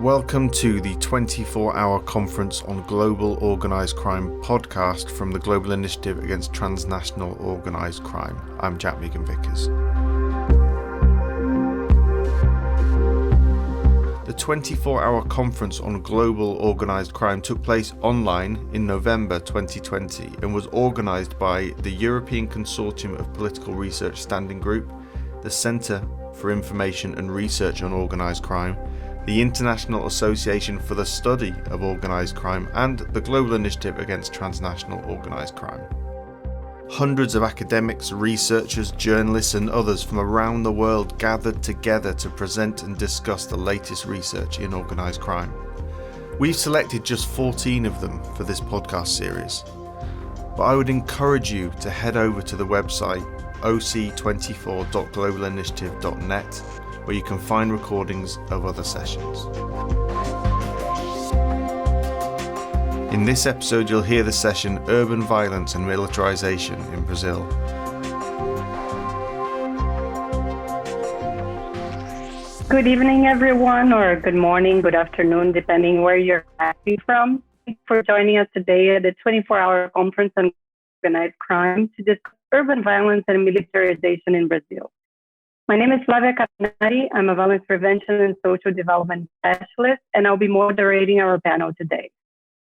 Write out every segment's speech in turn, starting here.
Welcome to the 24-hour conference on global organised crime podcast from the Global Initiative Against Transnational Organised Crime. I'm Jack Megan-Vickers. The 24-hour conference on global organised crime took place online in November 2020 and was organised by the European Consortium of Political Research Standing Group, the Centre for Information and Research on Organised Crime, the International Association for the Study of Organised Crime, and the Global Initiative Against Transnational Organised Crime. Hundreds of academics, researchers, journalists and others from around the world gathered together to present and discuss the latest research in organised crime. We've selected just 14 of them for this podcast series, but I would encourage you to head over to the website oc24.globalinitiative.net where you can find recordings of other sessions. In this episode, you'll hear the session Urban Violence and Militarization in Brazil. Good evening, everyone, or good morning, good afternoon, depending where you're acting from. Thanks for joining us today at the 24-hour conference on organized crime to discuss urban violence and militarization in Brazil. My name is Flavia Catanari. I'm a violence prevention and social development specialist, and I'll be moderating our panel today.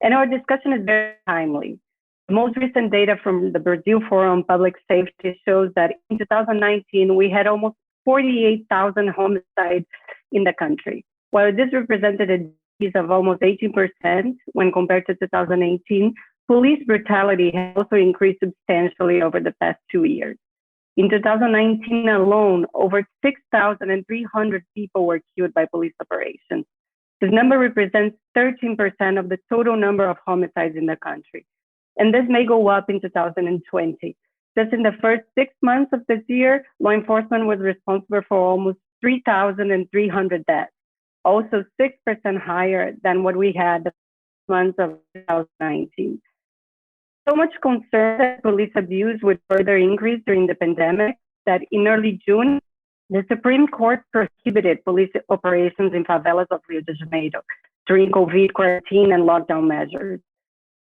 And our discussion is very timely. The most recent data from the Brazil Forum on Public Safety shows that in 2019, we had almost 48,000 homicides in the country. While this represented a decrease of almost 18% when compared to 2018, police brutality has also increased substantially over the past 2 years. In 2019 alone, over 6,300 people were killed by police operations. This number represents 13% of the total number of homicides in the country. And this may go up in 2020. Just in the first 6 months of this year, law enforcement was responsible for almost 3,300 deaths, also 6% higher than what we had the months of 2019. So much concern that police abuse would further increase during the pandemic that in early June, the Supreme Court prohibited police operations in favelas of Rio de Janeiro during COVID quarantine and lockdown measures.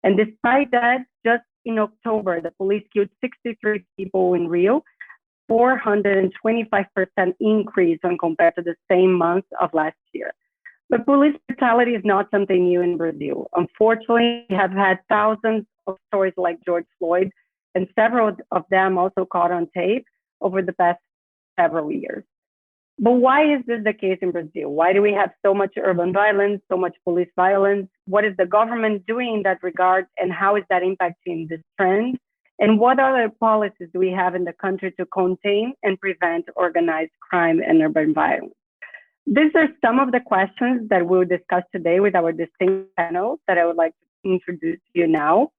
And despite that, just in October, the police killed 63 people in Rio, 425% increase when compared to the same month of last year. But police brutality is not something new in Brazil. Unfortunately, we have had thousands of stories like George Floyd, and several of them also caught on tape over the past several years. But why is this the case in Brazil? Why do we have so much urban violence, so much police violence? What is the government doing in that regard, and how is that impacting this trend? And what other policies do we have in the country to contain and prevent organized crime and urban violence? These are some of the questions that we'll discuss today with our distinct panel that I would like to introduce to you now.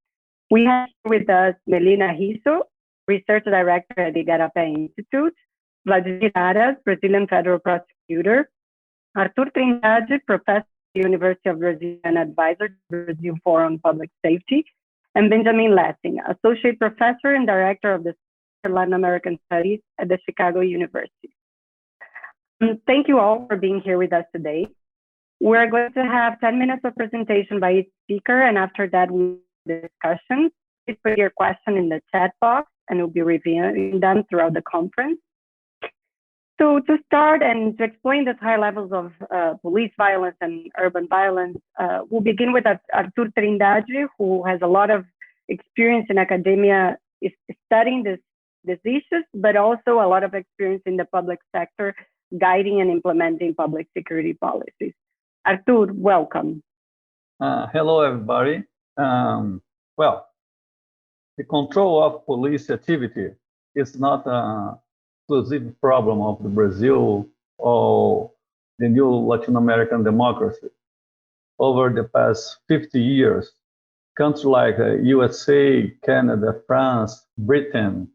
We have with us Melina Risso, Research Director at the Igarapé Institute, Vladimir Aras, Brazilian Federal Prosecutor, Artur Trindade, Professor at the University of Brazil and Advisor to the Brazil Forum on Public Safety, and Benjamin Lessing, Associate Professor and Director of the Center for Latin American Studies at the Chicago University. Thank you all for being here with us today. We're going to have 10 minutes of presentation by each speaker, and after that, we'll have discussion. Please put your question in the chat box, and we'll be reviewing them throughout the conference. So to start and to explain the high levels of police violence and urban violence, we'll begin with Artur Trindade, who has a lot of experience in academia studying these issues, but also a lot of experience in the public sector, guiding and implementing public security policies. Artur, welcome. Hello, everybody. Well, the control of police activity is not an exclusive problem of the Brazil or the new Latin American democracy. Over the past 50 years, countries like USA, Canada, France, Britain,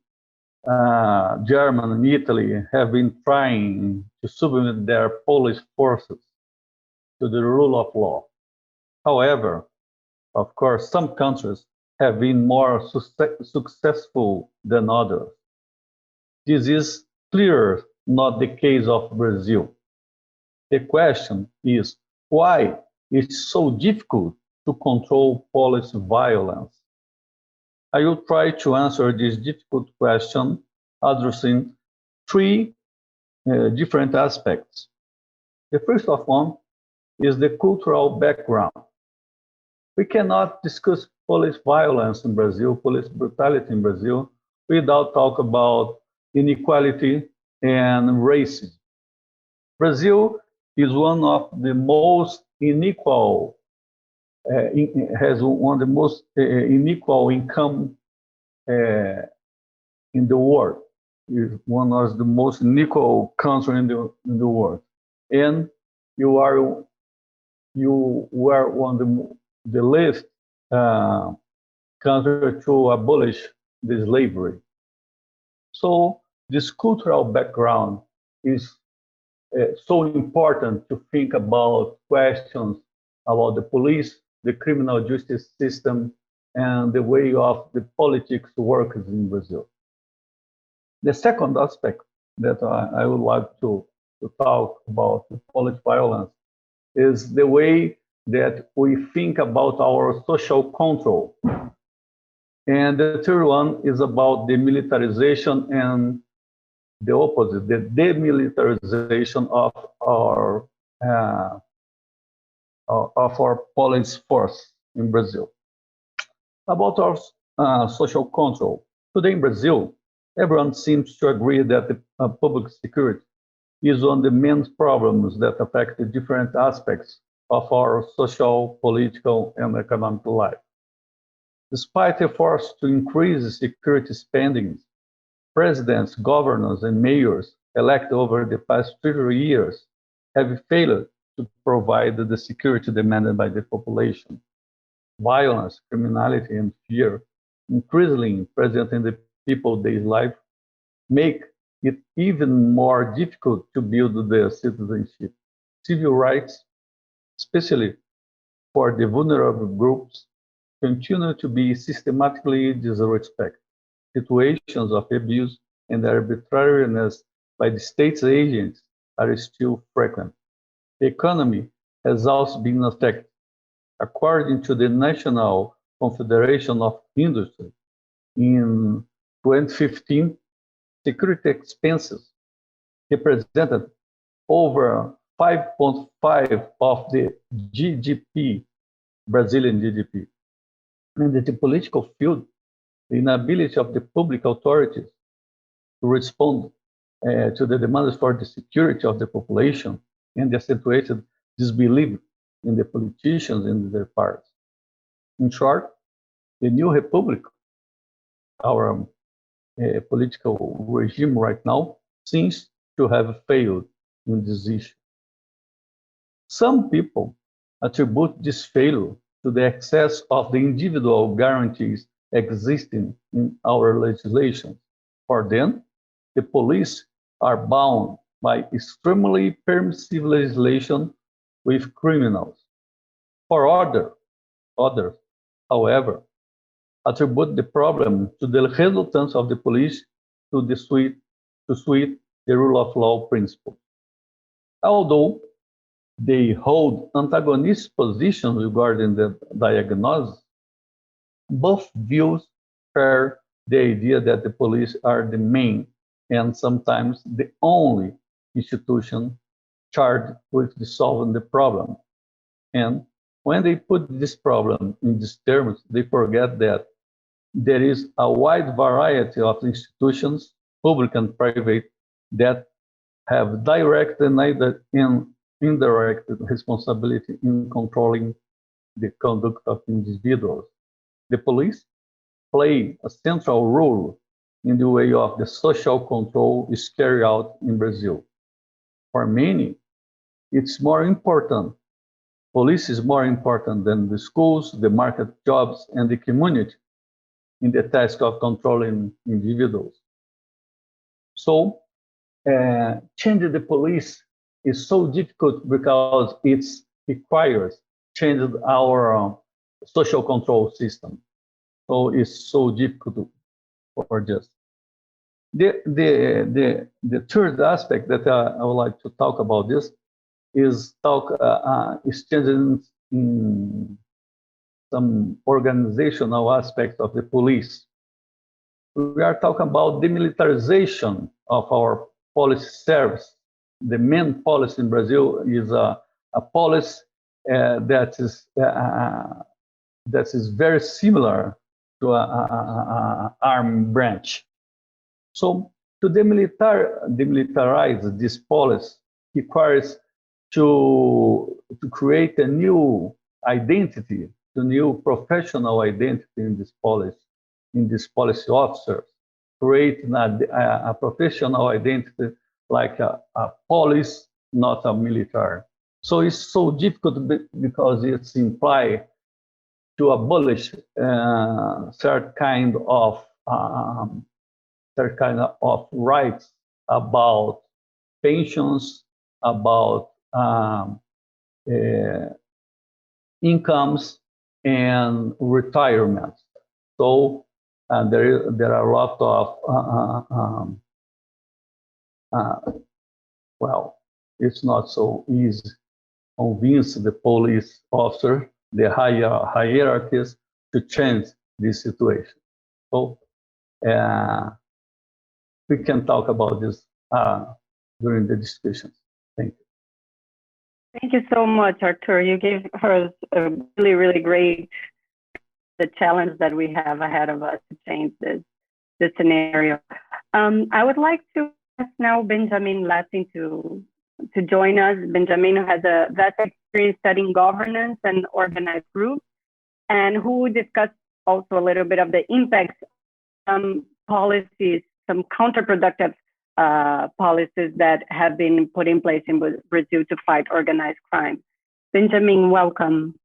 Germany and Italy have been trying to submit their police forces to the rule of law. However, of course, some countries have been more successful than others. This is clearly not the case of Brazil. The question is why it's so difficult to control police violence. I will try to answer this difficult question addressing three different aspects. The first of one is the cultural background. We cannot discuss police violence in Brazil, police brutality in Brazil, without talk about inequality and racism. Brazil is one of the most unequal, has one of the most unequal income in the world. Is one of the most unequal countries in the world, and you were one of the last country to abolish the slavery. So this cultural background is so important to think about questions about the police, the criminal justice system, and the way of the politics works in Brazil. The second aspect that I would like to talk about the police violence is the way that we think about our social control. And the third one is about the militarization and the opposite, the demilitarization of our police force in Brazil. About our social control. Today in Brazil, everyone seems to agree that the public security is one of the main problems that affect the different aspects of our social, political, and economic life. Despite efforts to increase security spending, presidents, governors, and mayors elected over the past 30 years have failed to provide the security demanded by the population. Violence, criminality, and fear, increasingly present in the people's daily life, make it even more difficult to build their citizenship. Civil rights, especially for the vulnerable groups, continue to be systematically disrespected. Situations of abuse and arbitrariness by the state's agents are still frequent. The economy has also been affected. According to the National Confederation of Industry, in 2015, security expenses represented over 5.5 of the GDP, Brazilian GDP. And in the political field, the inability of the public authorities to respond to the demands for the security of the population and the accentuated disbelief in the politicians and their parties. In short, the new republic, our political regime right now, seems to have failed in this issue. Some people attribute this failure to the excess of the individual guarantees existing in our legislation. For them, the police are bound by extremely permissive legislation with criminals. For others, however, attribute the problem to the reluctance of the police to sweep the rule of law principle. Although they hold antagonistic positions regarding the diagnosis, both views share the idea that the police are the main and sometimes the only institution charged with solving the problem. And when they put this problem in these terms, they forget that there is a wide variety of institutions, public and private, that have direct and indirect responsibility in controlling the conduct of individuals. The police play a central role in the way of the social control is carried out in Brazil. For many, it's more important. Police is more important than the schools, the market jobs, and the community in the task of controlling individuals. So, changing the police is so difficult because it requires changing our social control system. So it's so difficult for this. The third aspect that I would like to talk about this is exchanging in some organizational aspects of the police. We are talking about demilitarization of our police service. The main policy in Brazil is a policy that is very similar to an armed branch. So to demilitarize this policy requires to create a new identity, a new professional identity in this policy officer, creating a professional identity like a police, not a military. So it's so difficult because it's implied to abolish certain kind of rights about pensions, about incomes and retirement. So there are a lot of well, it's not so easy to convince the police officer, the hierarchies, to change this situation. So we can talk about this during the discussions. Thank you. Thank you so much, Arthur. You gave us a really, really great the challenge that we have ahead of us to change this scenario. I would like to ask now Benjamin Latin to join us. Benjamin has a vast experience studying governance and organized groups, and who discussed also a little bit of the impacts of policies, some counterproductive policies that have been put in place in Brazil to fight organized crime. Benjamin, welcome.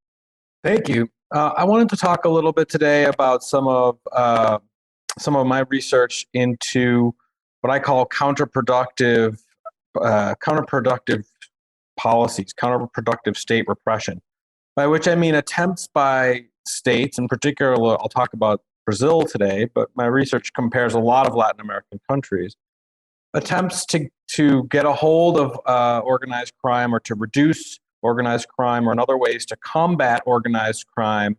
Thank you. I wanted to talk a little bit today about some of my research into what I call counterproductive policies, counterproductive state repression, by which I mean attempts by states, in particular, I'll talk about Brazil today, but my research compares a lot of Latin American countries, attempts to get a hold of organized crime or to reduce organized crime or in other ways to combat organized crime,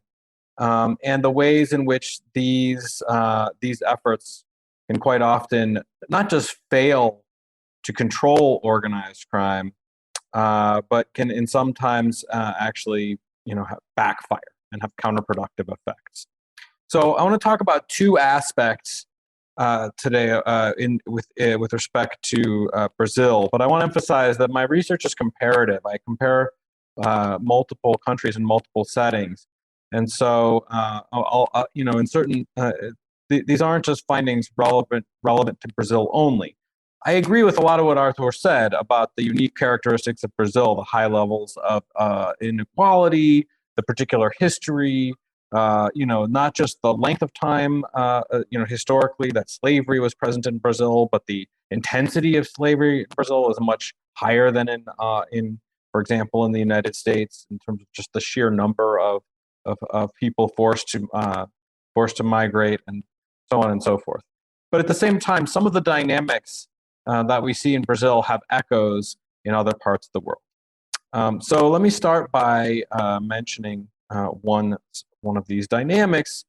and the ways in which these efforts can quite often not just fail to control organized crime, but can in sometimes actually backfire and have counterproductive effects. So I want to talk about two aspects today with respect to Brazil, but I want to emphasize that my research is comparative. I compare multiple countries in multiple settings, and so in certain these aren't just findings relevant to Brazil only. I agree with a lot of what Arthur said about the unique characteristics of Brazil, the high levels of inequality, the particular history. Not just the length of time, historically that slavery was present in Brazil, but the intensity of slavery in Brazil is much higher than in, for example, in the United States, in terms of just the sheer number of people forced to migrate and so on and so forth. But at the same time, some of the dynamics that we see in Brazil have echoes in other parts of the world. So let me start by mentioning one of these dynamics,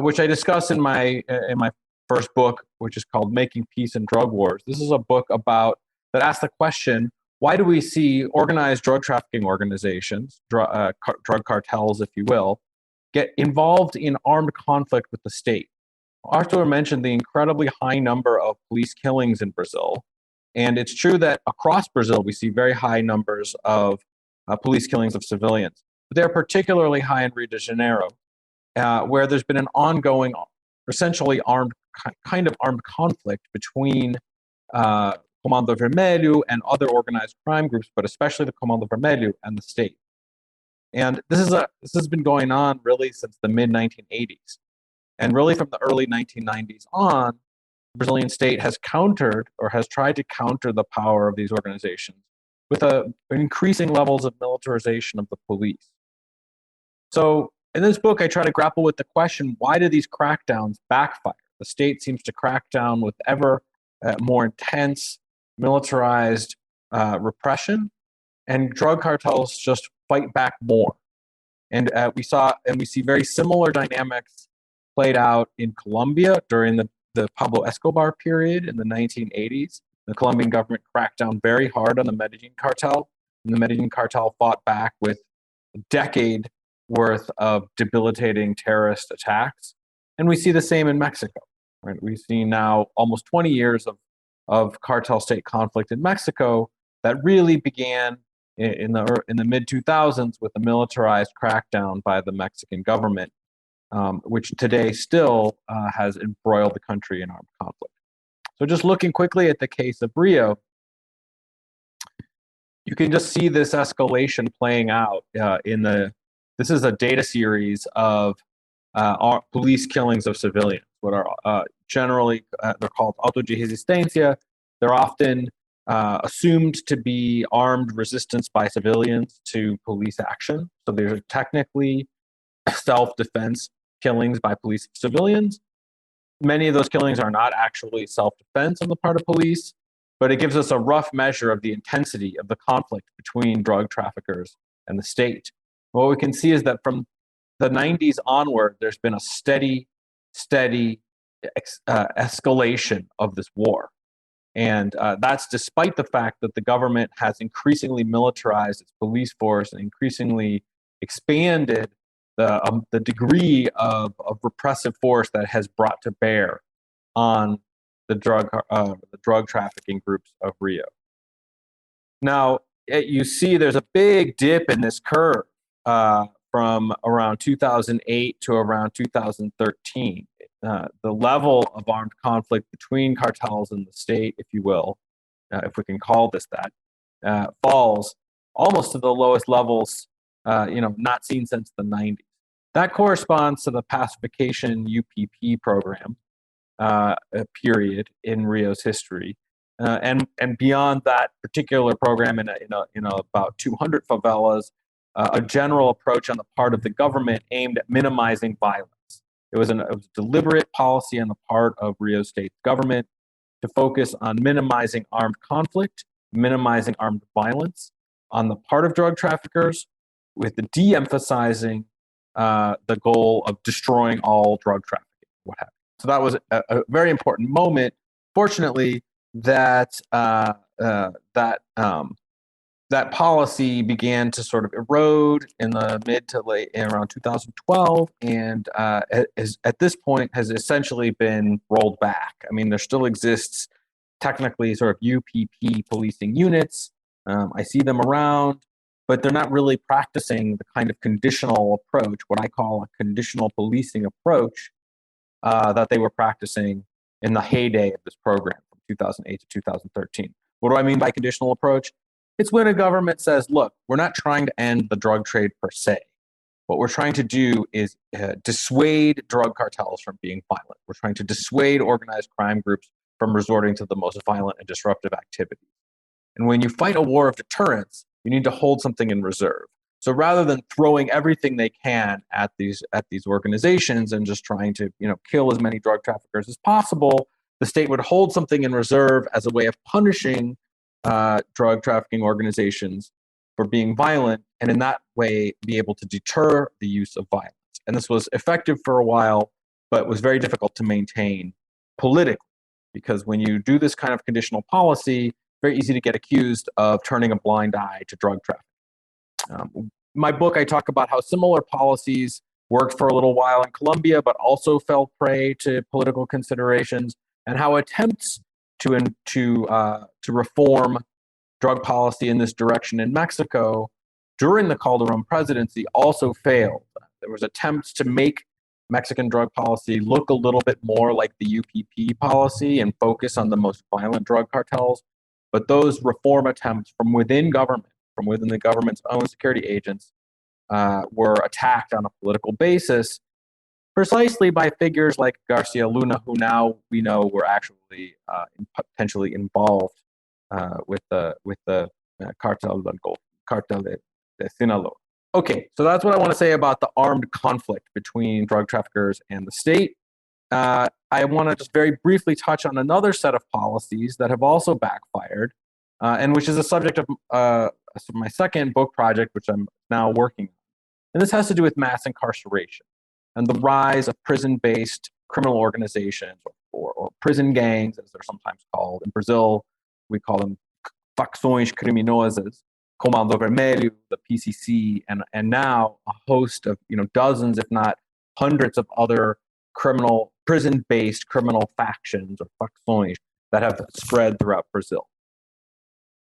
which I discuss in my first book, which is called Making Peace in Drug Wars. This is a book that asks the question, why do we see organized drug trafficking organizations, drug cartels, if you will, get involved in armed conflict with the state? Arthur mentioned the incredibly high number of police killings in Brazil. And it's true that across Brazil, we see very high numbers of police killings of civilians. But they're particularly high in Rio de Janeiro, where there's been an ongoing, essentially armed conflict between Comando Vermelho and other organized crime groups, but especially the Comando Vermelho and the state. And this has been going on really since the mid-1980s. And really from the early 1990s on, the Brazilian state has tried to counter the power of these organizations with increasing levels of militarization of the police. So in this book, I try to grapple with the question, why do these crackdowns backfire? The state seems to crack down with ever more intense militarized repression, and drug cartels just fight back more. And we see very similar dynamics played out in Colombia during the Pablo Escobar period in the 1980s. The Colombian government cracked down very hard on the Medellin cartel, and the Medellin cartel fought back with a decade worth of debilitating terrorist attacks. And we see the same in Mexico. Right? We see now almost 20 years of cartel state conflict in Mexico that really began in the mid 2000s with the militarized crackdown by the Mexican government, which today still has embroiled the country in armed conflict. So just looking quickly at the case of Rio, you can just see this escalation playing out this is a data series of police killings of civilians, what are generally, they're called auto de resistencia. They're often assumed to be armed resistance by civilians to police action. So they're technically self-defense killings by police civilians. Many of those killings are not actually self-defense on the part of police, but it gives us a rough measure of the intensity of the conflict between drug traffickers and the state. What we can see is that from the 90s onward, there's been a steady escalation of this war. And that's despite the fact that the government has increasingly militarized its police force and increasingly expanded the degree of repressive force that has brought to bear on the drug trafficking groups of Rio. Now, you see there's a big dip in this curve from around 2008 to around 2013. The level of armed conflict between cartels and the state, if you will, if we can call this that, falls almost to the lowest levels, not seen since the 90s. That corresponds to the pacification UPP program period in Rio's history, and beyond that particular program, in about 200 favelas, a general approach on the part of the government aimed at minimizing violence. It was a deliberate policy on the part of Rio State government to focus on minimizing armed conflict, minimizing armed violence on the part of drug traffickers, with the de-emphasizing the goal of destroying all drug trafficking, what have you. So that was a very important moment. Fortunately, that policy began to sort of erode in the mid to late, around 2012, and at this point has essentially been rolled back. I mean, there still exists technically sort of UPP policing units. I see them around, but they're not really practicing the kind of conditional approach, what I call a conditional policing approach, that they were practicing in the heyday of this program from 2008 to 2013. What do I mean by conditional approach? It's when a government says, look, we're not trying to end the drug trade per se. What we're trying to do is dissuade drug cartels from being violent. We're trying to dissuade organized crime groups from resorting to the most violent and disruptive activities. And when you fight a war of deterrence, you need to hold something in reserve. So rather than throwing everything they can at these organizations and just trying to kill as many drug traffickers as possible, the state would hold something in reserve as a way of punishing drug trafficking organizations for being violent, and in that way be able to deter the use of violence. And this was effective for a while, but was very difficult to maintain politically, because when you do this kind of conditional policy, very easy to get accused of turning a blind eye to drug trafficking. My book, I talk about how similar policies worked for a little while in Colombia, but also fell prey to political considerations, and how attempts to reform drug policy in this direction in Mexico during the Calderon presidency also failed. There was attempts to make Mexican drug policy look a little bit more like the UPP policy and focus on the most violent drug cartels. But those reform attempts from within government, from within the government's own security agents, were attacked on a political basis, precisely by figures like Garcia Luna, who now we know were actually potentially involved with the cartel de Sinaloa. Okay, so that's what I want to say about the armed conflict between drug traffickers and the state. I want to just very briefly touch on another set of policies that have also backfired, and which is a subject of my second book project, which I'm now working on. And this has to do with mass incarceration and the rise of prison-based criminal organizations or prison gangs, as they're sometimes called. In Brazil, we call them facções criminosas, Comando Vermelho, the PCC, and now a host of dozens, if not hundreds, of other prison-based criminal factions or facções that have spread throughout Brazil.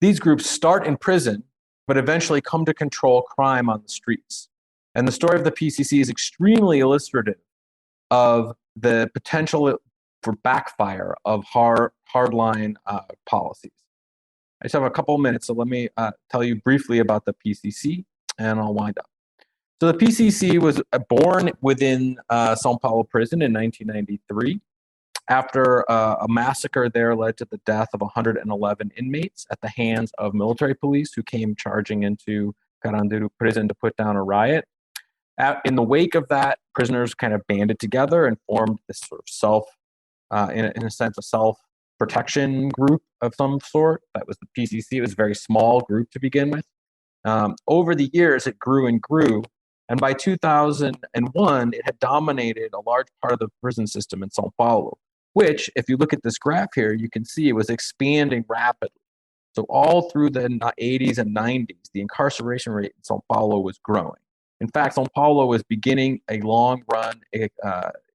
These groups start in prison, but eventually come to control crime on the streets. And the story of the PCC is extremely illustrative of the potential for backfire of hardline policies. I just have a couple of minutes, so let me tell you briefly about the PCC, and I'll wind up. So the PCC was born within São Paulo prison in 1993 after a massacre there led to the death of 111 inmates at the hands of military police who came charging into Carandiru prison to put down a riot. In the wake of that, prisoners kind of banded together and formed this sort of in a sense, a self-protection group of some sort. That was the PCC. It was a very small group to begin with. Over the years, it grew and grew. And by 2001, it had dominated a large part of the prison system in São Paulo, which, if you look at this graph here, you can see it was expanding rapidly. So all through the 80s and 90s, the incarceration rate in São Paulo was growing. In fact, São Paulo was beginning a long-run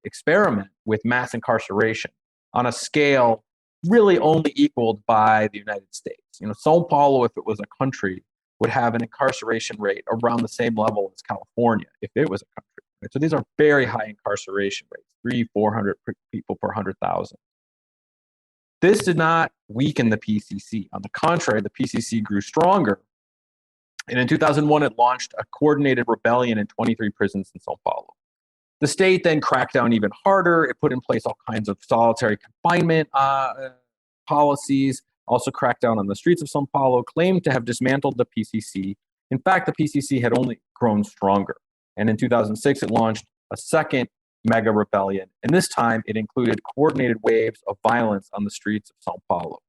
experiment with mass incarceration on a scale really only equaled by the United States. São Paulo, if it was a country, would have an incarceration rate around the same level as California if it was a country. Right? So these are very high incarceration rates, 300-400 people per 100,000. This did not weaken the PCC. On the contrary, the PCC grew stronger. And in 2001, it launched a coordinated rebellion in 23 prisons in São Paulo. The state then cracked down even harder. It put in place all kinds of solitary confinement policies, also cracked down on the streets of São Paulo, claimed to have dismantled the PCC. In fact, the PCC had only grown stronger. And in 2006, it launched a second mega rebellion. And this time, it included coordinated waves of violence on the streets of São Paulo.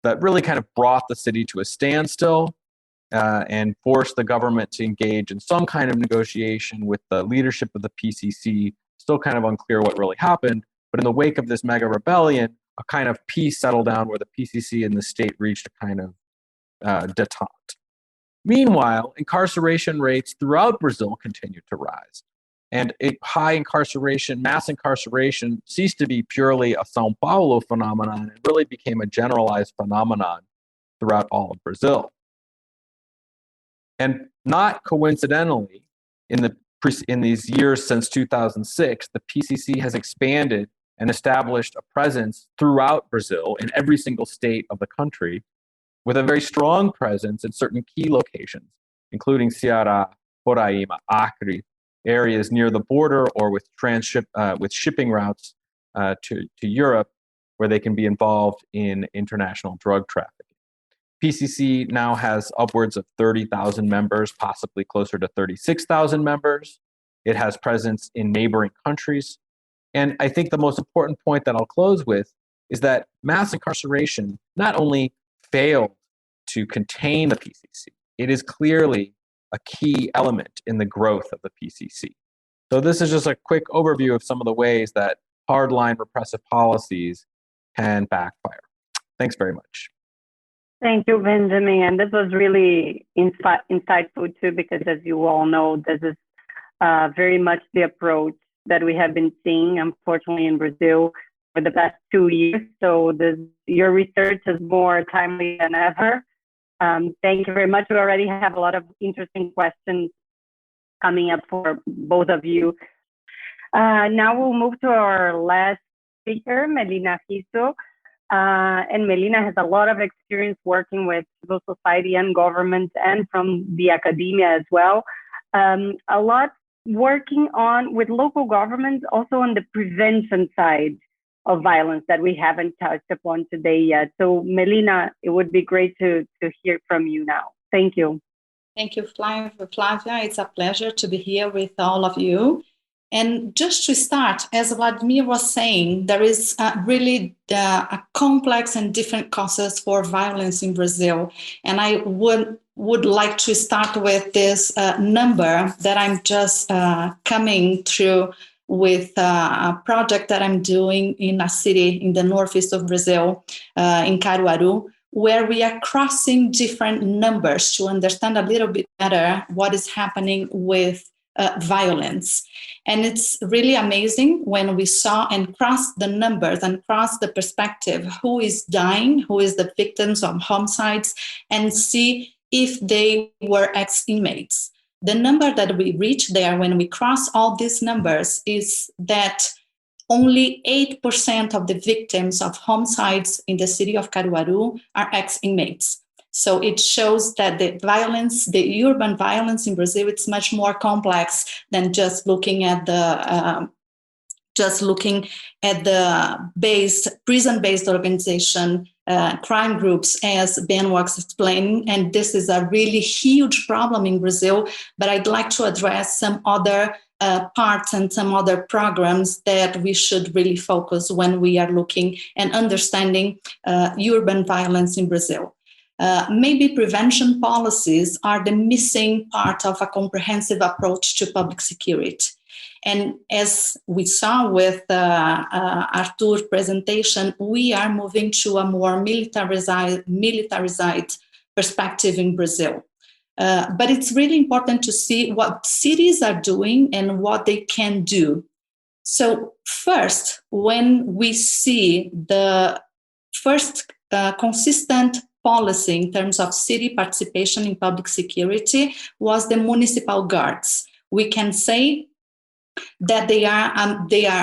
That really kind of brought the city to a standstill and forced the government to engage in some kind of negotiation with the leadership of the PCC. Still kind of unclear what really happened, but in the wake of this mega rebellion, a kind of peace settled down where the PCC and the state reached a kind of detente. Meanwhile, incarceration rates throughout Brazil continued to rise. And high incarceration, mass incarceration, ceased to be purely a São Paulo phenomenon and really became a generalized phenomenon throughout all of Brazil. And not coincidentally, in these years since 2006, the PCC has expanded and established a presence throughout Brazil in every single state of the country, with a very strong presence in certain key locations, including Ceará, Roraima, Acre, areas near the border or with shipping routes to Europe, where they can be involved in international drug trafficking. PCC now has upwards of 30,000 members, possibly closer to 36,000 members. It has presence in neighboring countries. And I think the most important point that I'll close with is that mass incarceration not only failed to contain the PCC, it is clearly a key element in the growth of the PCC. So this is just a quick overview of some of the ways that hardline repressive policies can backfire. Thanks very much. Thank you, Benjamin. And this was really insightful too, because as you all know, this is very much the approach that we have been seeing, unfortunately, in Brazil for the past 2 years. So your research is more timely than ever. Thank you very much. We already have a lot of interesting questions coming up for both of you. Now we'll move to our last speaker, Melina Risso. And Melina has a lot of experience working with civil society and government and from the academia as well. A lot working with local governments, also on the prevention side of violence that we haven't touched upon today yet. So Melina, it would be great to hear from you now. Thank you. Thank you, Flavia. It's a pleasure to be here with all of you. And just to start, as Vladimir was saying, there is really a complex and different causes for violence in Brazil. And I would like to start with this number that I'm just coming through with a project that I'm doing in a city in the northeast of Brazil, in Caruaru, where we are crossing different numbers to understand a little bit better what is happening with violence. And it's really amazing when we saw and crossed the numbers and crossed the perspective, who is dying, who is the victims of homicides, and see if they were ex-inmates. The number that we reach there when we cross all these numbers is that only 8% of the victims of homicides in the city of Caruaru are ex-inmates. So it shows that the violence, the urban violence in Brazil, it's much more complex than just looking at the prison-based organization, crime groups, as Ben was explaining. And this is a really huge problem in Brazil. But I'd like to address some other parts and some other programs that we should really focus when we are looking and understanding urban violence in Brazil. Maybe prevention policies are the missing part of a comprehensive approach to public security. And as we saw with Arthur's presentation, we are moving to a more militarized perspective in Brazil. But it's really important to see what cities are doing and what they can do. So first, when we see the first consistent policy in terms of city participation in public security was the municipal guards. We can say that they are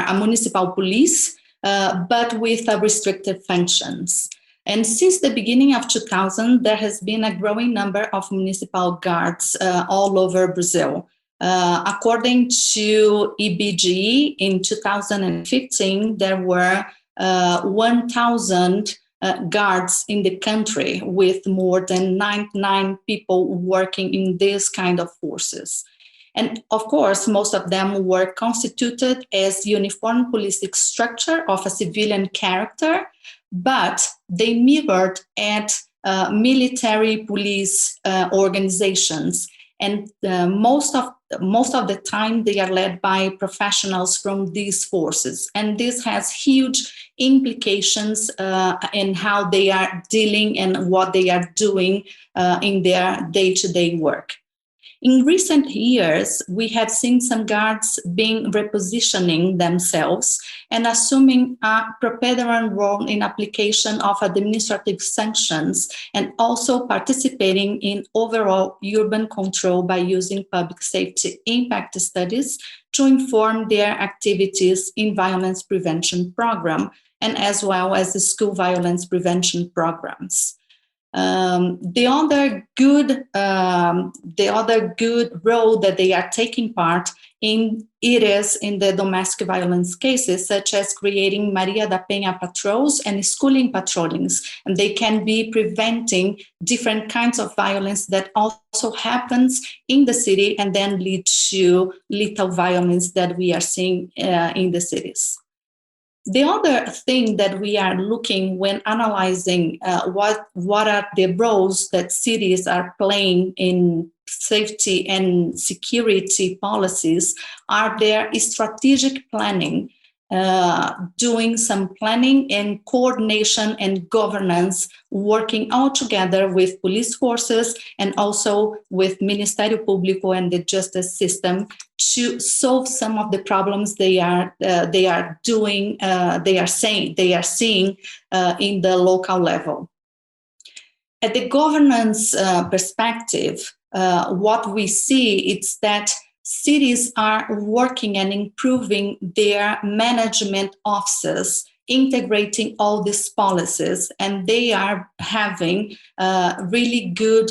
a municipal police, but with restricted functions. And since the beginning of 2000, there has been a growing number of municipal guards all over Brazil. According to IBGE, in 2015, there were 1,000 guards in the country, with more than 99 people working in this kind of forces. And of course, most of them were constituted as uniform policing structure of a civilian character, but they mirrored at military police organizations. And most of the time, they are led by professionals from these forces. And this has huge implications in how they are dealing and what they are doing in their day-to-day work. In recent years, we have seen some guards being repositioning themselves and assuming a preponderant role in application of administrative sanctions, and also participating in overall urban control by using public safety impact studies to inform their activities in violence prevention program, and as well as the school violence prevention programs. The other good role that they are taking part in is in the domestic violence cases, such as creating Maria da Penha patrols and schooling patrollings, and they can be preventing different kinds of violence that also happens in the city and then lead to lethal violence that we are seeing in the cities. The other thing that we are looking when analyzing what are the roles that cities are playing in safety and security policies are their strategic planning, doing some planning and coordination and governance, working all together with police forces and also with Ministério Público and the justice system to solve some of the problems they are seeing in the local level. At the governance perspective, what we see is that cities are working and improving their management offices, integrating all these policies, and they are having really good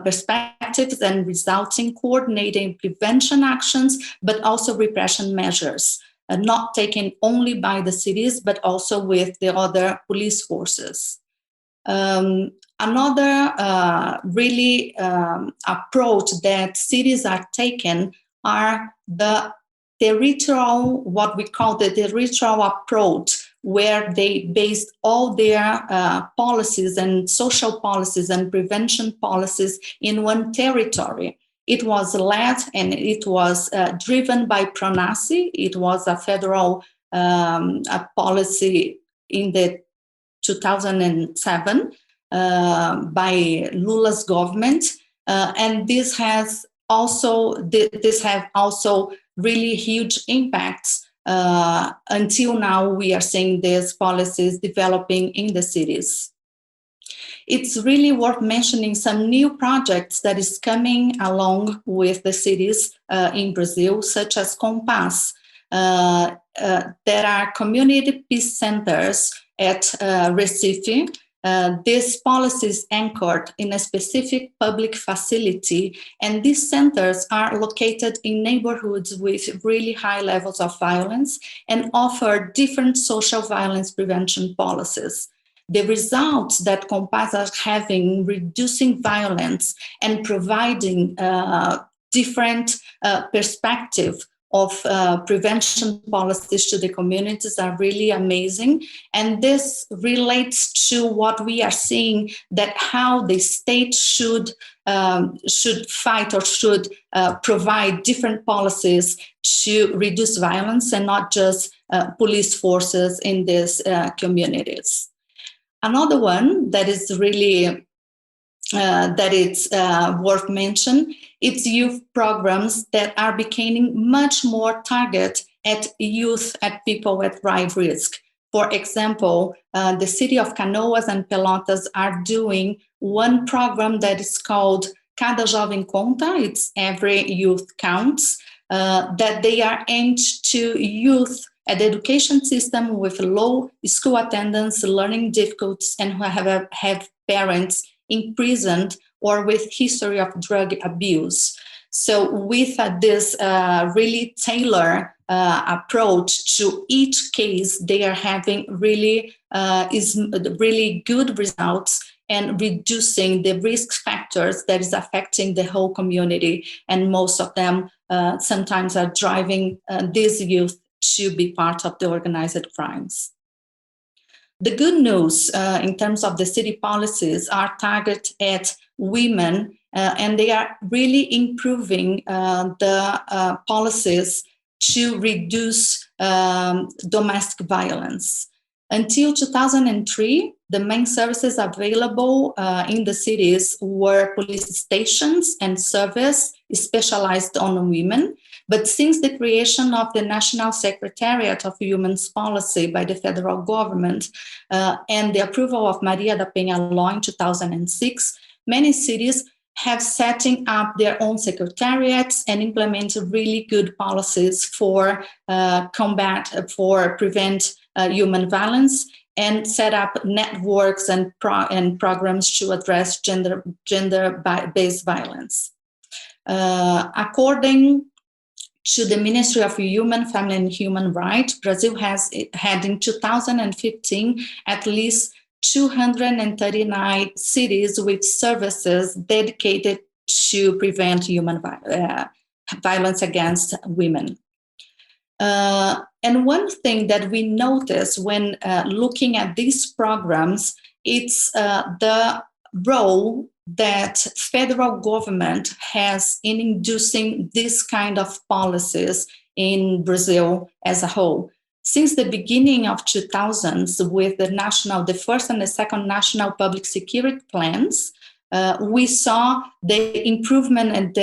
perspectives and resulting coordinating prevention actions, but also repression measures, not taken only by the cities, but also with the other police forces. Another really approach that cities are taking are the territorial, what we call the territorial approach, where they based all their policies and social policies and prevention policies in one territory. It was led and it was driven by PRONASSE. It was a federal a policy in the 2007 by Lula's government, and this have also really huge impacts. Until now, we are seeing these policies developing in the cities. It's really worth mentioning some new projects that is coming along with the cities in Brazil, such as Compass. There are community peace centers at Recife. This policy is anchored in a specific public facility, and these centers are located in neighborhoods with really high levels of violence and offer different social violence prevention policies. The results that Compass are having, reducing violence and providing different perspective of prevention policies to the communities are really amazing. And this relates to what we are seeing, that how the state should fight or should provide different policies to reduce violence and not just police forces in these communities. Another one that is really worth mentioning, it's youth programs that are becoming much more targeted at youth, at people at high risk. For example, the city of Canoas and Pelotas are doing one program that is called Cada Jovem Conta, it's Every Youth Counts, that they are aimed to youth at the education system with low school attendance, learning difficulties, and who have parents imprisoned or with history of drug abuse. So with this really tailored approach to each case, they are having really good results and reducing the risk factors that is affecting the whole community. And most of them sometimes are driving these youth to be part of the organized crimes. The good news in terms of the city policies are targeted at women, and they are really improving the policies to reduce domestic violence. Until 2003, the main services available in the cities were police stations and service specialized on women. But since the creation of the National Secretariat of Women's Policy by the federal government and the approval of Maria da Penha law in 2006, many cities have setting up their own secretariats and implemented really good policies for prevent human violence, and set up networks and programs to address gender-based violence. According to the Ministry of Human, Family and Human Rights, Brazil has had in 2015 at least 239 cities with services dedicated to prevent human violence against women. And one thing that we notice when looking at these programs, it's the role that federal government has in inducing this kind of policies in Brazil as a whole. Since the beginning of 2000s, with the first and the second national public security plans, we saw the improvement and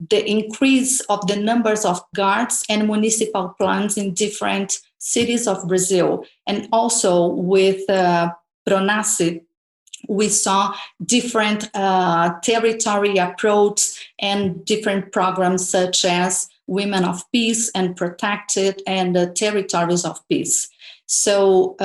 the increase of the numbers of guards and municipal plans in different cities of Brazil. And also with PRONASSE, we saw different territory approach and different programs such as Women of Peace and Protected and Territories of Peace. So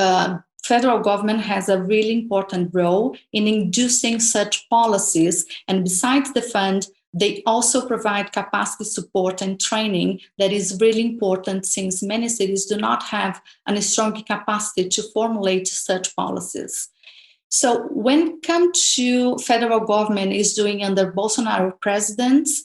federal government has a really important role in inducing such policies. And besides the fund, they also provide capacity support and training that is really important, since many cities do not have a strong capacity to formulate such policies. So when it comes to federal government is doing under Bolsonaro presidents,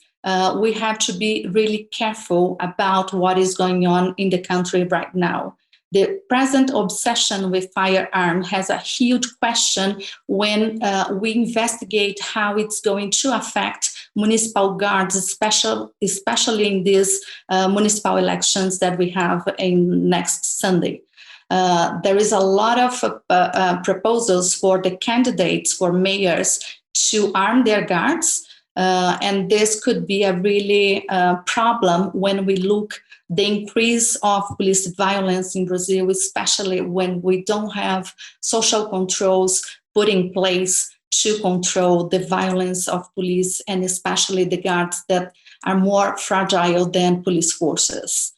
we have to be really careful about what is going on in the country right now. The present obsession with firearms has a huge question when we investigate how it's going to affect municipal guards, especially in these municipal elections that we have in next Sunday. There is a lot of proposals for the candidates for mayors to arm their guards. And this could be a really problem when we look the increase of police violence in Brazil, especially when we don't have social controls put in place to control the violence of police, and especially the guards that are more fragile than police forces.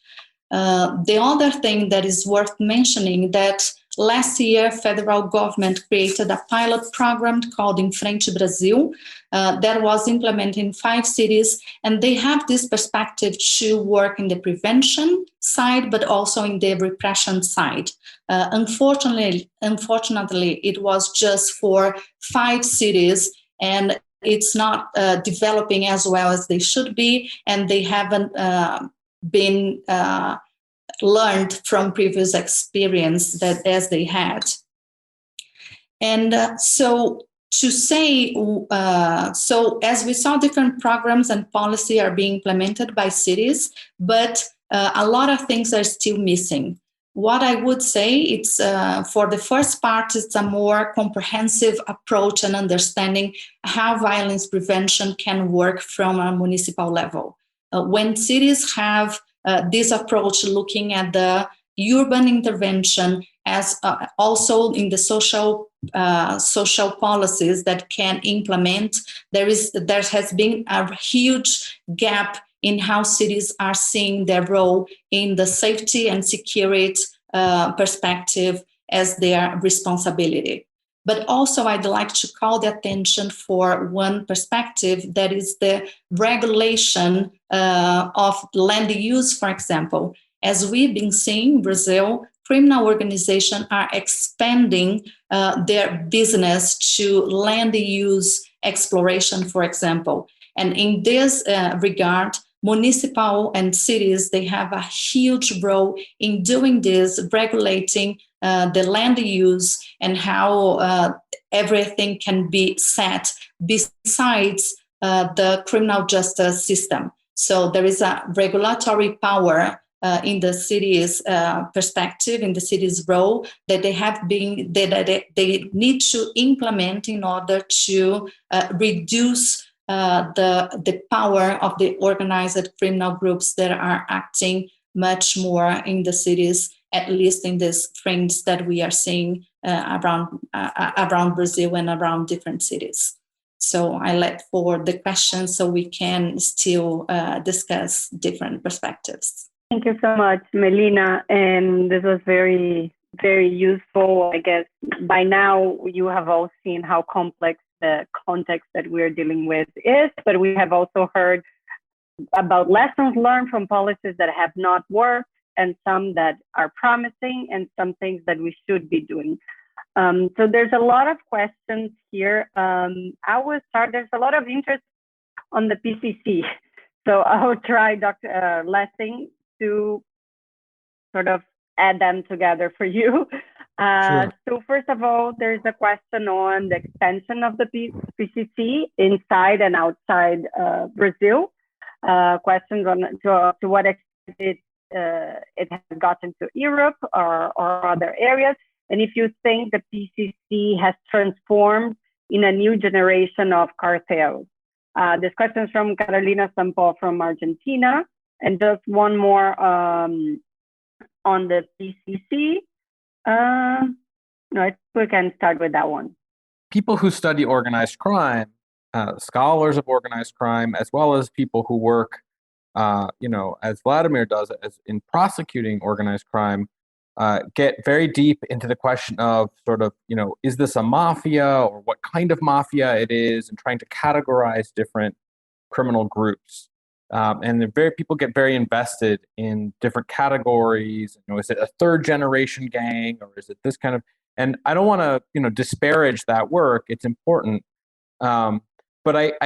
The other thing that is worth mentioning that last year, federal government created a pilot program called In Frente Brasil that was implemented in 5 cities, and they have this perspective to work in the prevention side, but also in the repression side. Unfortunately, it was just for 5 cities, and it's not developing as well as they should be, and they haven't been learned from previous experience that as they had. And so as we saw, different programs and policy are being implemented by cities, but a lot of things are still missing. What I would say, it's for the first part, it's a more comprehensive approach and understanding how violence prevention can work from a municipal level. When cities have this approach, looking at the urban intervention as also in the social policies that can implement, there has been a huge gap in how cities are seeing their role in the safety and security perspective as their responsibility. But also I'd like to call the attention for one perspective, that is the regulation of land use, for example. As we've been seeing in Brazil, criminal organizations are expanding their business to land use exploration, for example. And in this regard, municipal and cities, they have a huge role in doing this, regulating the land use and how everything can be set besides the criminal justice system. So there is a regulatory power in the city's perspective, in the city's role, that they need to implement in order to reduce the power of the organized criminal groups that are acting much more in the cities, at least in these trends that we are seeing around Brazil and around different cities. So I let forward the questions so we can still discuss different perspectives. Thank you so much, Melina. And this was very, very useful. I guess by now you have all seen how complex the context that we're dealing with is, but we have also heard about lessons learned from policies that have not worked, and some that are promising, and some things that we should be doing. So there's a lot of questions here. I will start. There's a lot of interest on the PCC. So I'll try, Dr. Lessing, to sort of add them together for you. Sure. So first of all, there's a question on the extension of the PCC inside and outside Brazil. Questions on to what extent it has gotten to Europe or other areas, and if you think the PCC has transformed in a new generation of cartels. This question is from Carolina Sampo from Argentina, and just one more on the PCC. No, I think we can start with that one. People who study organized crime, scholars of organized crime, as well as people who work, as Vladimir does, as in prosecuting organized crime, get very deep into the question of sort of, is this a mafia, or what kind of mafia it is, and trying to categorize different criminal groups. And people get very invested in different categories. Is it a third generation gang, or is it this kind of? And I don't want to, disparage that work. It's important, but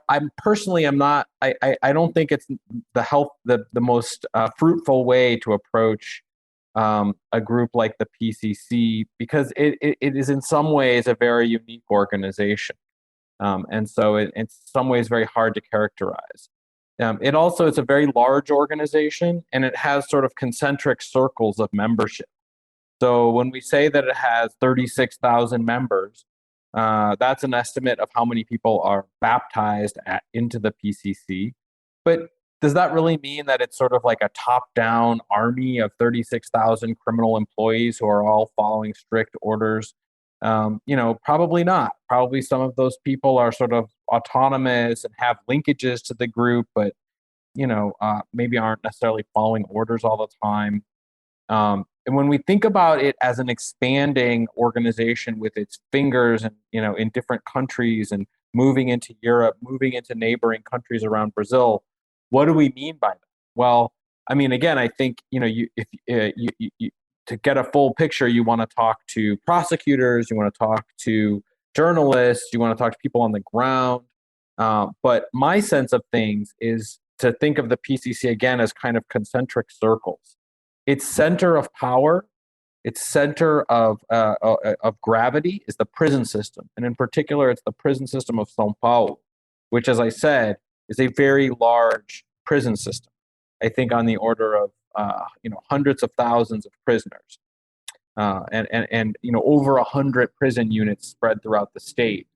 I'm personally, I'm not, I don't think it's the most fruitful way to approach a group like the PCC, because it is in some ways a very unique organization. And so in some ways very hard to characterize. It also is a very large organization, and it has sort of concentric circles of membership. So when we say that it has 36,000 members, that's an estimate of how many people are baptized into the PCC. But does that really mean that it's sort of like a top-down army of 36,000 criminal employees who are all following strict orders? Probably not. Probably some of those people are sort of autonomous and have linkages to the group, but maybe aren't necessarily following orders all the time. And when we think about it as an expanding organization with its fingers and in different countries and moving into Europe, moving into neighboring countries around Brazil, what do we mean by that? Well, I mean, again, I think if to get a full picture, you want to talk to prosecutors, you want to talk to journalists, you want to talk to people on the ground. But my sense of things is to think of the PCC again as kind of concentric circles. Its center of power, its center of gravity is the prison system. And in particular, it's the prison system of São Paulo, which, as I said, is a very large prison system. I think on the order of hundreds of thousands of prisoners, and over 100 prison units spread throughout the state,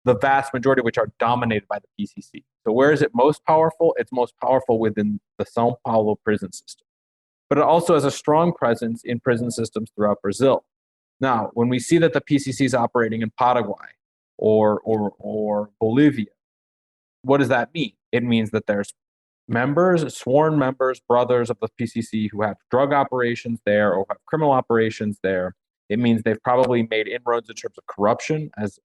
the vast majority of which are dominated by the PCC. So where is it most powerful? It's most powerful within the São Paulo prison system. But it also has a strong presence in prison systems throughout Brazil. Now, when we see that the PCC is operating in Paraguay or Bolivia, what does that mean? It means that there's sworn members, brothers of the PCC who have drug operations there or have criminal operations there. It means they've probably made inroads in terms of corruption, as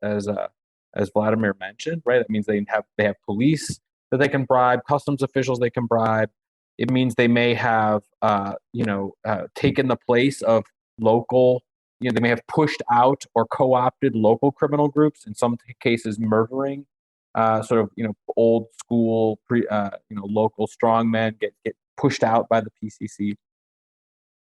Vladimir mentioned, right? It means they have police that they can bribe, customs officials they can bribe. It means they may have, taken the place of local, they may have pushed out or co-opted local criminal groups, in some cases murdering old school, local strongmen get pushed out by the PCC.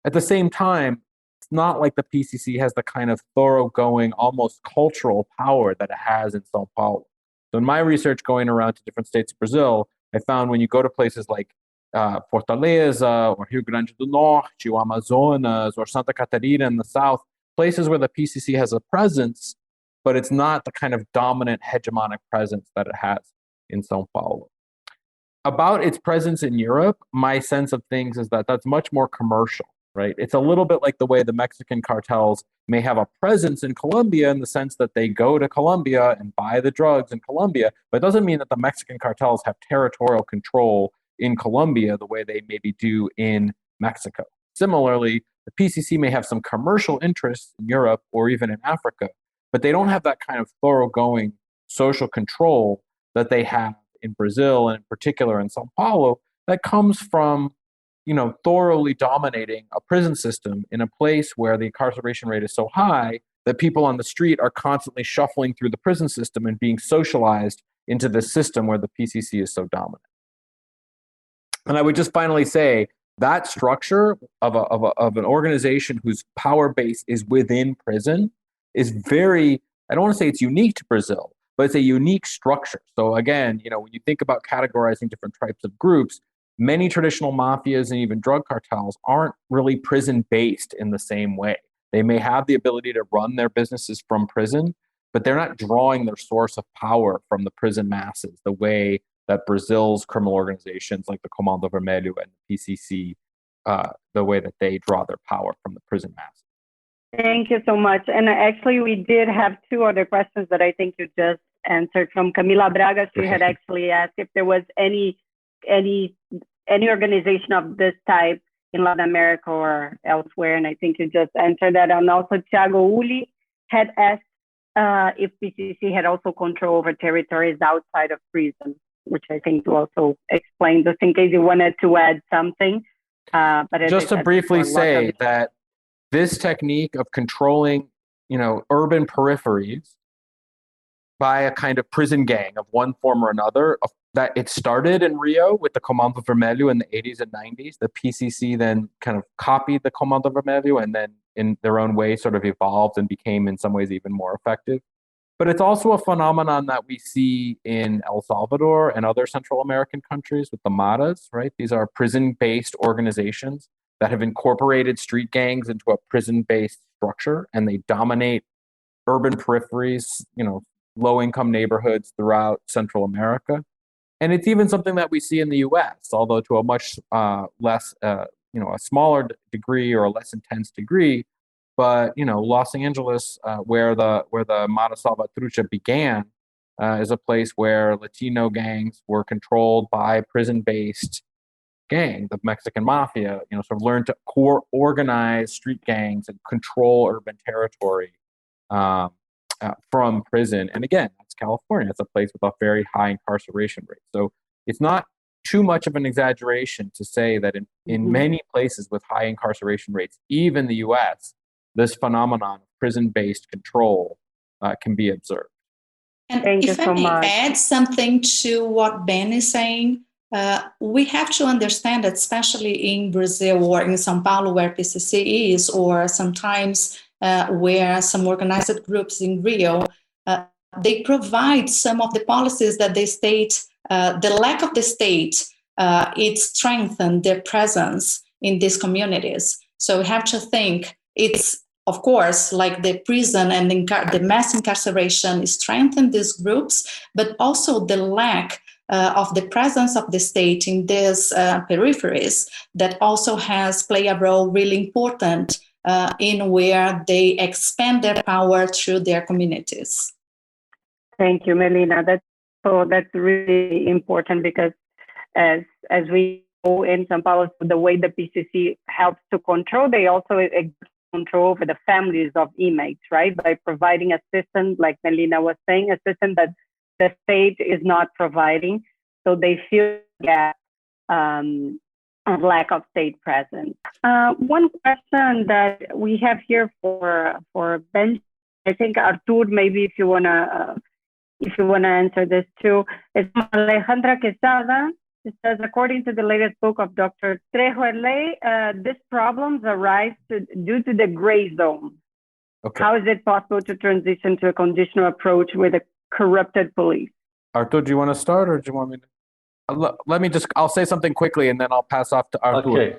At the same time, it's not like the PCC has the kind of thoroughgoing, almost cultural power that it has in São Paulo. So in my research going around to different states of Brazil, I found when you go to places like Fortaleza or Rio Grande do Norte or Amazonas or Santa Catarina in the south, places where the PCC has a presence, but it's not the kind of dominant hegemonic presence that it has in São Paulo. About its presence in Europe, my sense of things is that that's much more commercial, right? It's a little bit like the way the Mexican cartels may have a presence in Colombia in the sense that they go to Colombia and buy the drugs in Colombia, but it doesn't mean that the Mexican cartels have territorial control in Colombia the way they maybe do in Mexico. Similarly, the PCC may have some commercial interests in Europe or even in Africa, but they don't have that kind of thoroughgoing social control that they have in Brazil, and in particular in São Paulo, that comes from, thoroughly dominating a prison system in a place where the incarceration rate is so high that people on the street are constantly shuffling through the prison system and being socialized into the system where the PCC is so dominant. And I would just finally say that structure of an organization whose power base is within prison is very, I don't want to say it's unique to Brazil, but it's a unique structure. So again, when you think about categorizing different types of groups, many traditional mafias and even drug cartels aren't really prison-based in the same way. They may have the ability to run their businesses from prison, but they're not drawing their source of power from the prison masses the way that Brazil's criminal organizations like the Comando Vermelho and the PCC, the way that they draw their power from the prison masses. Thank you so much. And actually, we did have two other questions that I think you just answered from Camila Braga. She had actually asked if there was any organization of this type in Latin America or elsewhere, and I think you just answered that. And also, Thiago Uli had asked if PCC had also control over territories outside of prison, which I think you also explained, just in case you wanted to add something. But just to briefly say that this technique of controlling, urban peripheries by a kind of prison gang of one form or another. That it started in Rio with the Comando Vermelho in the 80s and 90s. The PCC then kind of copied the Comando Vermelho and then in their own way sort of evolved and became in some ways even more effective. But it's also a phenomenon that we see in El Salvador and other Central American countries with the Maras, right? These are prison-based organizations that have incorporated street gangs into a prison-based structure, and they dominate urban peripheries, low-income neighborhoods throughout Central America. And it's even something that we see in the U.S., although to a much less, a smaller degree or a less intense degree. But Los Angeles, where the Mara Salvatrucha began, is a place where Latino gangs were controlled by prison-based gang, the Mexican mafia. Sort of learned to organize street gangs and control urban territory from prison. And again, that's California. It's a place with a very high incarceration rate. So it's not too much of an exaggeration to say that in many places with high incarceration rates, even the U.S., this phenomenon of prison-based control can be observed. And if I may add something to what Ben is saying, we have to understand that especially in Brazil or in São Paulo where PCC is, or sometimes where some organized groups in Rio, they provide some of the policies that the state, the lack of the state, it strengthened their presence in these communities. So we have to think it's, of course, like the prison and the mass incarceration strengthened these groups, but also the lack of the presence of the state in these peripheries that also has played a role really important in where they expand their power through their communities. Thank you, Melina. That's really important because as we know in São Paulo, the way the PCC helps to control, they also control over the families of inmates, right? By providing assistance, like Melina was saying, assistance that the state is not providing. So they feel that of lack of state presence. One question that we have here for Ben, I think Artur, maybe if you wanna answer this too, it's Alejandra Quesada. It says, according to the latest book of Dr. Trejo, these problems arise due to the gray zone. Okay. How is it possible to transition to a conditional approach with a corrupted police? Artur, do you want to start, or do you want me to? Let me I'll say something quickly and then I'll pass off to Artur. Okay.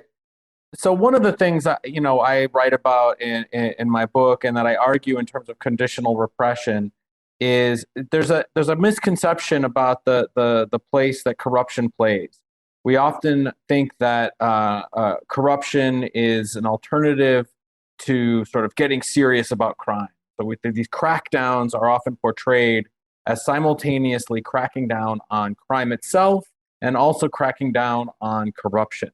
So one of the things that, I write about in my book and that I argue in terms of conditional repression is there's a misconception about the place that corruption plays. We often think that corruption is an alternative to sort of getting serious about crime. So these crackdowns are often portrayed as simultaneously cracking down on crime itself and also cracking down on corruption.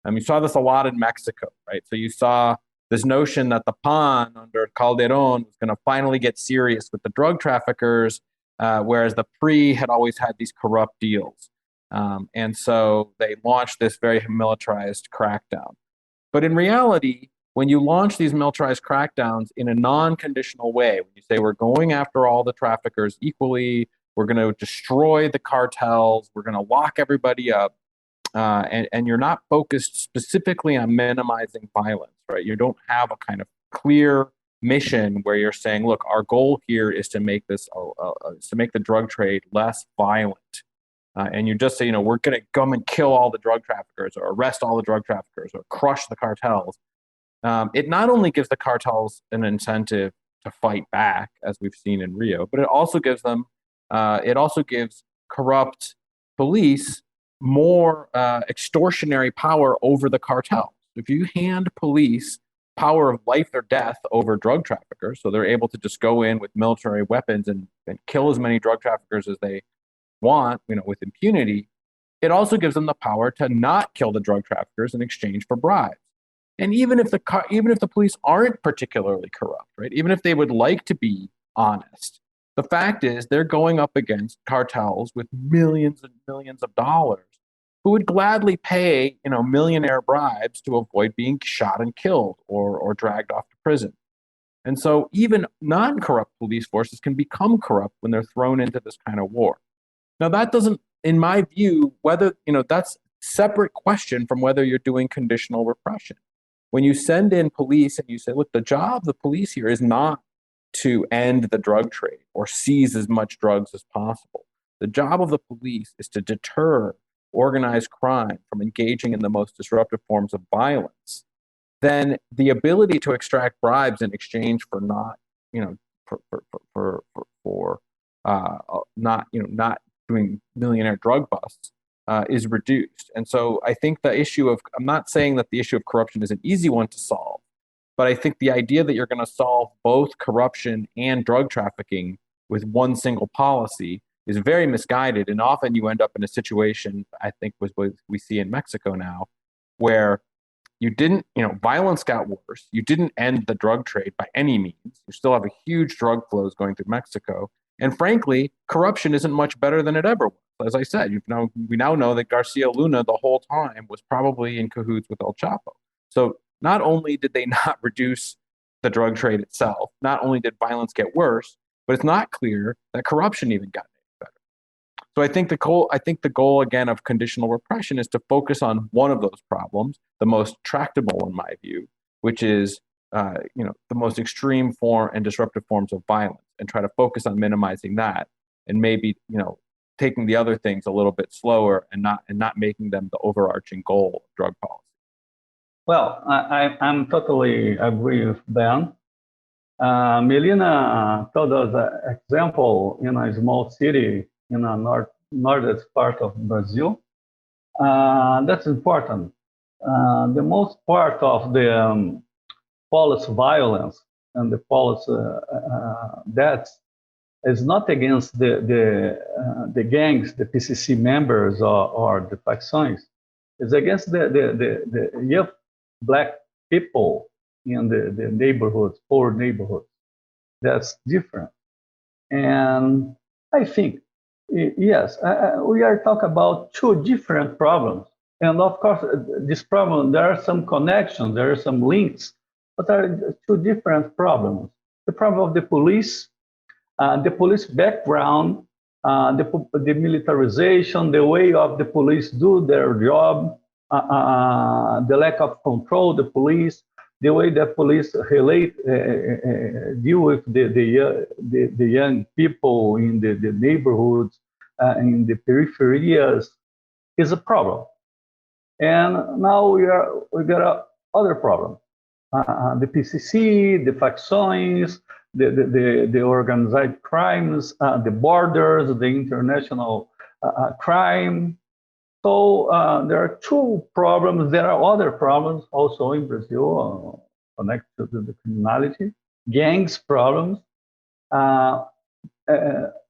You saw this a lot in Mexico, right? So you saw this notion that the PAN under Calderon was going to finally get serious with the drug traffickers, whereas the PRI had always had these corrupt deals. And so they launched this very militarized crackdown. But in reality, when you launch these militarized crackdowns in a non-conditional way, when you say we're going after all the traffickers equally, we're going to destroy the cartels, we're going to lock everybody up, and you're not focused specifically on minimizing violence, right? You don't have a kind of clear mission where you're saying, look, our goal here is to make this, to make the drug trade less violent. And you just say, we're going to come and kill all the drug traffickers or arrest all the drug traffickers or crush the cartels. It not only gives the cartels an incentive to fight back, as we've seen in Rio, but it also gives corrupt police more extortionary power over the cartels. If you hand police power of life or death over drug traffickers, so they're able to just go in with military weapons and kill as many drug traffickers as they want, with impunity, it also gives them the power to not kill the drug traffickers in exchange for bribes. And even if the police aren't particularly corrupt, right? Even if they would like to be honest, the fact is they're going up against cartels with millions and millions of dollars who would gladly pay, millionaire bribes to avoid being shot and killed or dragged off to prison. And so even non-corrupt police forces can become corrupt when they're thrown into this kind of war. Now, that doesn't, in my view, that's a separate question from whether you're doing conditional repression. When you send in police and you say, look, the job of the police here is not to end the drug trade or seize as much drugs as possible. The job of the police is to deter organized crime from engaging in the most disruptive forms of violence. Then the ability to extract bribes in exchange for not doing millionaire drug busts is reduced. And so I think I'm not saying that the issue of corruption is an easy one to solve, but I think the idea that you're going to solve both corruption and drug trafficking with one single policy is very misguided. And often you end up in a situation, I think was what we see in Mexico now, where violence got worse. You didn't end the drug trade by any means. You still have a huge drug flows going through Mexico. And frankly, corruption isn't much better than it ever was. As I said, we now know that Garcia Luna the whole time was probably in cahoots with El Chapo. So not only did they not reduce the drug trade itself, not only did violence get worse, but it's not clear that corruption even got any better. So I think the goal again of conditional repression is to focus on one of those problems, the most tractable in my view, which is the most extreme form and disruptive forms of violence, and try to focus on minimizing that, and maybe taking the other things a little bit slower and not making them the overarching goal of drug policy. Well, I'm totally agree with Ben. Melina told us an example in a small city in a northern part of Brazil. That's important. The most part of the police violence and the police deaths is not against the gangs, the PCC members or the factions. It's against the young Black people in the neighborhoods, poor neighborhoods. That's different. And I think, yes, we are talking about two different problems. And of course, this problem, there are some connections, there are some links, but there are two different problems. The problem of the police background, the militarization, the way of the police do their job, the lack of control, the police, the way that police deal with the young people in the neighborhoods, in the peripheries, is a problem. And now we got other problem. The PCC, the factions, the organized crimes, the borders, the international crime. So there are two problems. There are other problems also in Brazil connected to the criminality, gangs problems.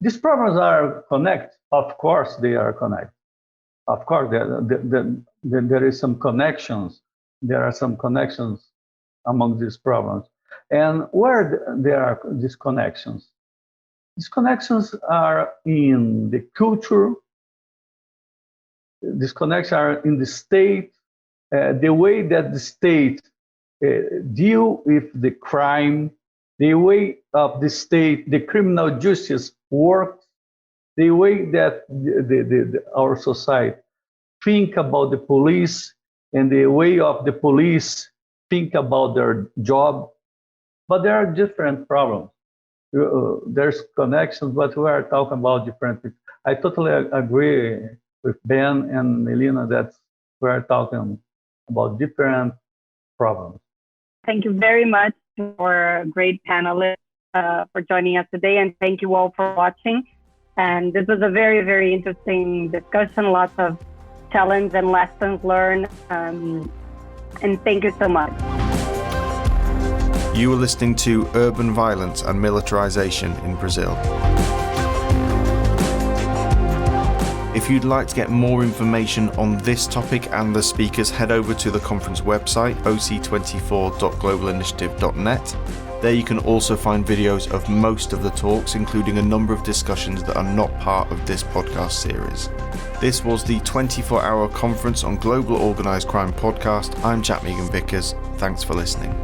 These problems are connected. Of course, they are connected. Of course, there is some connections. There are some connections among these problems. And where there are these connections? These connections are in the culture. These connections are in the state, the way that the state deal with the crime, the way of the state, the criminal justice works, the way that our society think about the police, and the way of the police think about their job. But there are different problems. There's connections, but we are talking about different things. I totally agree with Ben and Melina that we are talking about different problems. Thank you very much for a great panelist for joining us today, and thank you all for watching. And this was a very, very interesting discussion, lots of challenge and lessons learned, and thank you so much. You were listening to Urban Violence and Militarization in Brazil. If you'd like to get more information on this topic and the speakers, head over to the conference website, oc24.globalinitiative.net. There you can also find videos of most of the talks, including a number of discussions that are not part of this podcast series. This was the 24-hour Conference on Global Organised Crime podcast. I'm Jack Megan Vickers. Thanks for listening.